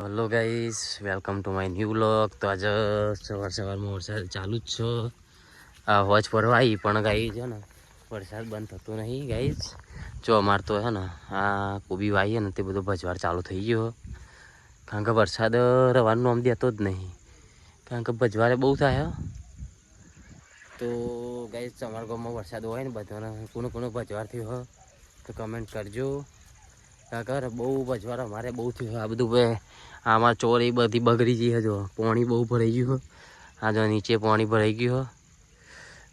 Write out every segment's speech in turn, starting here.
Hello guys, welcome to my new vlog. તો આજે સવારમાં વરસાદ ચાલુ જ છો. આ વોચ ફરવા આવી પણ ગાઈ છે ને વરસાદ બંધ થતો નહીં ગાઈસ. જો અમારે તો છે ને આ કોબી વાવીએ ને તે બધો ભજવાર ચાલુ થઈ ગયો. કારણ કે વરસાદ રવાનું આમ દેતો જ નહીં, કારણ કે ભજવારે બહુ થાય. તો ગાઈસ અમારા ગામમાં વરસાદ હોય ને બધાને કોનો ભજવાર થયો હોય તો કમેન્ટ કરજો. કાકર બહુ ભજવાર અમારે બહુ થયું. આ બધું આમાં ચોર એ બધી બગડી ગઈ હજો, પાણી બહુ ભરાઈ ગયું. આ જો નીચે પાણી ભરાઈ ગયું.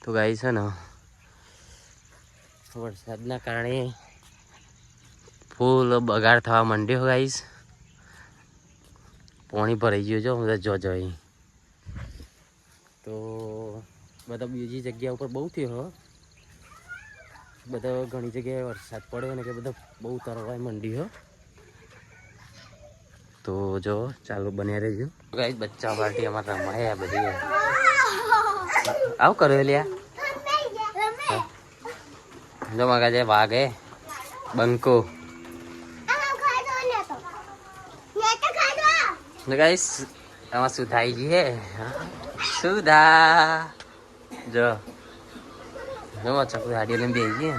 તો ગાઈસ છે ને વરસાદના કારણે ફૂલ બગાડ થવા માંડ્યો ગાઈસ. પાણી ભરાઈ ગયું જો બધા જો તો બધા બીજી જગ્યા ઉપર બહુ થયો. બધા ઘણી જગ્યાએ વરસાદ પડ્યો ને કે બધા બહુ તરવાય મંડી હો. તો જો ચાલુ બન્યા રહેજો ગાઈસ. બચ્ચા પાર્ટી અમારે રમાય બધી આવું કર્યો લ્યા. જો મગા જે વાઘ હે બંકો ગાઈસ. આમાં સુધાઈજી હે સુધા જો ચકુ ગાડીઓ લઈને બેસી ગઈ.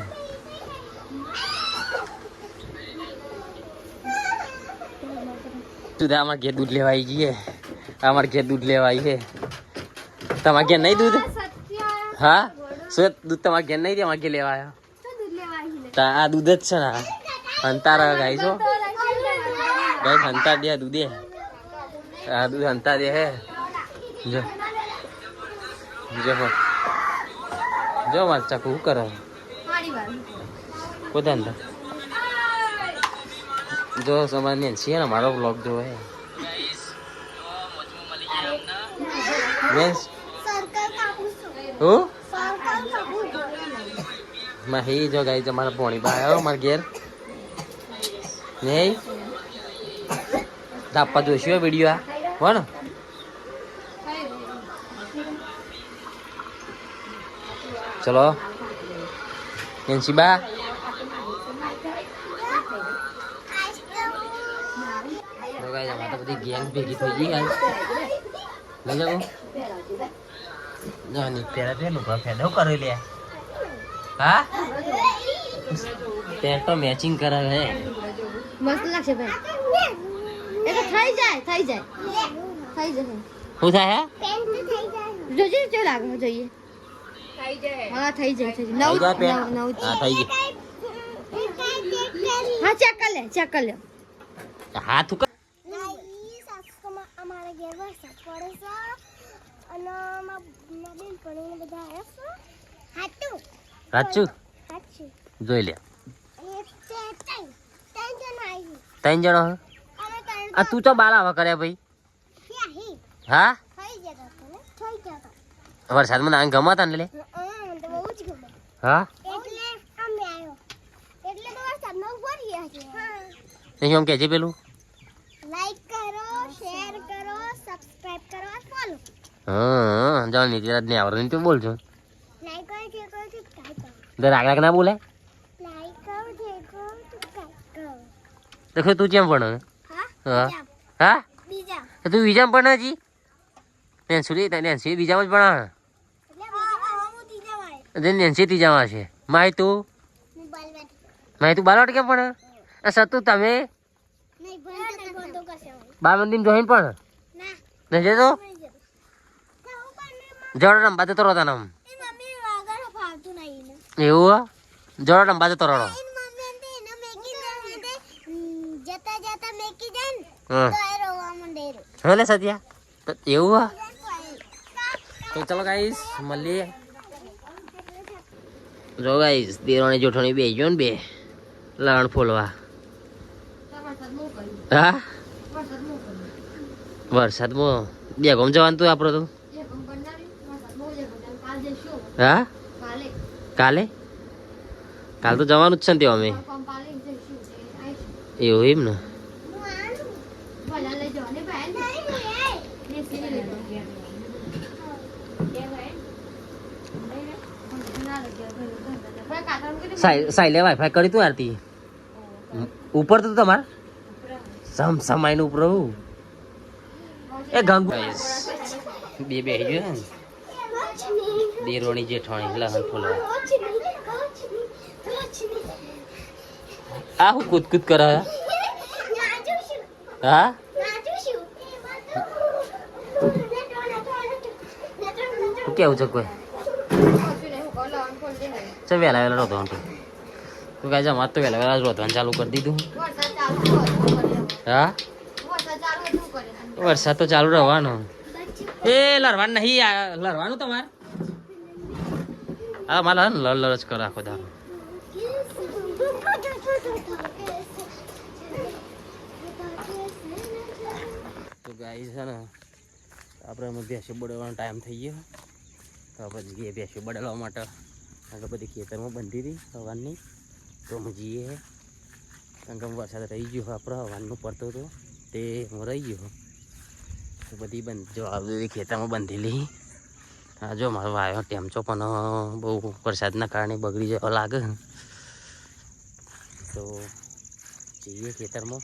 સુધા અમારે ઘેર દૂધ લેવા આવી ગઈ. અમારે ઘેર દૂધ લેવા આવી છે. તમારે ઘેર નહીં દૂધ? હા શું દૂધ તમારે ઘેર નહીં દે? અમારે ઘેર લેવા આવ્યો. આ દૂધ જ છે ને હંતાર ગાય છો ગાય હંતાર દે દૂધે. આ દૂધ હંતા દે હે. જો જો જો માર ચકુ શું કરે પોતા જો સમાન છે ને મારો બ્લોગ જો હે હી જો ગાઈ તમારા પોણી બા આવ્યો મારા ઘેર નહીં તાપા જોઈશું વિડીયો હો ને. ચલો બા બધી ગેંગ ભેગી થઈ ગઈ. લઈ જાવ ફેડો કરો લે. હા પેન્ટ તો મેચિંગ કરે હે મસ્ત લાગશે ભાઈ. એ તો થઈ જાય શું થાય હે જોજે ચો લાગે જોઈએ. હા થઈ જાય હા ચેક કર લે હાથ ઉપર. અમારા ઘેર વરસાદ પડે છે અને મારા બેન પણ બધા આવ્યા છે. સાચું જોઈ લે. ત્રણ જણો આ તું તો બાલાવા કર્યા ભાઈ. હા વરસાદમાં નાંગ ગમતા ને લે. હા એમ કે છે પેલું લાઈક કરો, શેર કરો, સબસ્ક્રાઇબ કરો, ફોલો. હા જાવ નીતિરાજ ને આવરે ને તું બોલ છો. લાઈક કરો, શેર કરો, સબસ્ક્રાઇબ કરો. દર આગળ ના બોલે. લાઈક કરો, શેર કરો, સબસ્ક્રાઇબ કરો. દેખો તું કેમ ભણે? હા હા બીજા. તું બીજામાં ભણે જી? નેન્સી બીજામાં જ ભણે. નેન્સી ત્રીજામાં છે. માય તું બાલવાટ કેમ ભણે? સતુ તમે બાર મંદિર જોઈને પણ નહીં જતો જડો રંબા જતો રહો તને એવું જડો રંબા જતો રહો. લે સત્યા એવું તો ચલો ગાઈસ મળીએ. જો ગાઈસ દેરાણી જોઠાણી બે ગયો ને બે લાણ ફોલવા. હા વરસાદમાં બે ગમ જવાનું તું આપડે તો. હા કાલે તો જવાનું જ છે ને ત્યાં અમે. એવું એમ ને સાઈલે વાઈફાઈ કરી તું આરતી ઉપર તો તમારે સમ સમાય ઉપર એ ગંગુ બે બેસી ગયો ને દેરોણી જેઠાણી લહન ફૂલા આ હું કૂદ કરે હા કેવું છે કોઈ ચલ વહેલા રોધવાનું તું કાંઈ જમા તો વહેલા રોધવાનું ચાલુ કરી દીધું હા વરસાદ તો ચાલુ રહેવાનો એ લડવાનું નહીં લડવાનું તમારે હા મારે લડ જ કરો આખો દારો તો ગાઈ છે ને આપણે ભેંસો બળવાનો ટાઈમ થઈ ગયો તો આપણે જઈએ ભેંસો બળવા માટે આગળ બધી ખેતરમાં બંધી હતી હવારની તો અમે જઈએ કારણ કે વરસાદ રહી ગયો આપણે હવાનું પડતો હતો તે હું રહી ગયો તો બધી જો આ બધી ખેતરમાં બંધેલી હા જો મારો વાયો ટેમચો પણ બહુ વરસાદના કારણે બગડી જવા લાગે તો જઈએ ખેતરમાં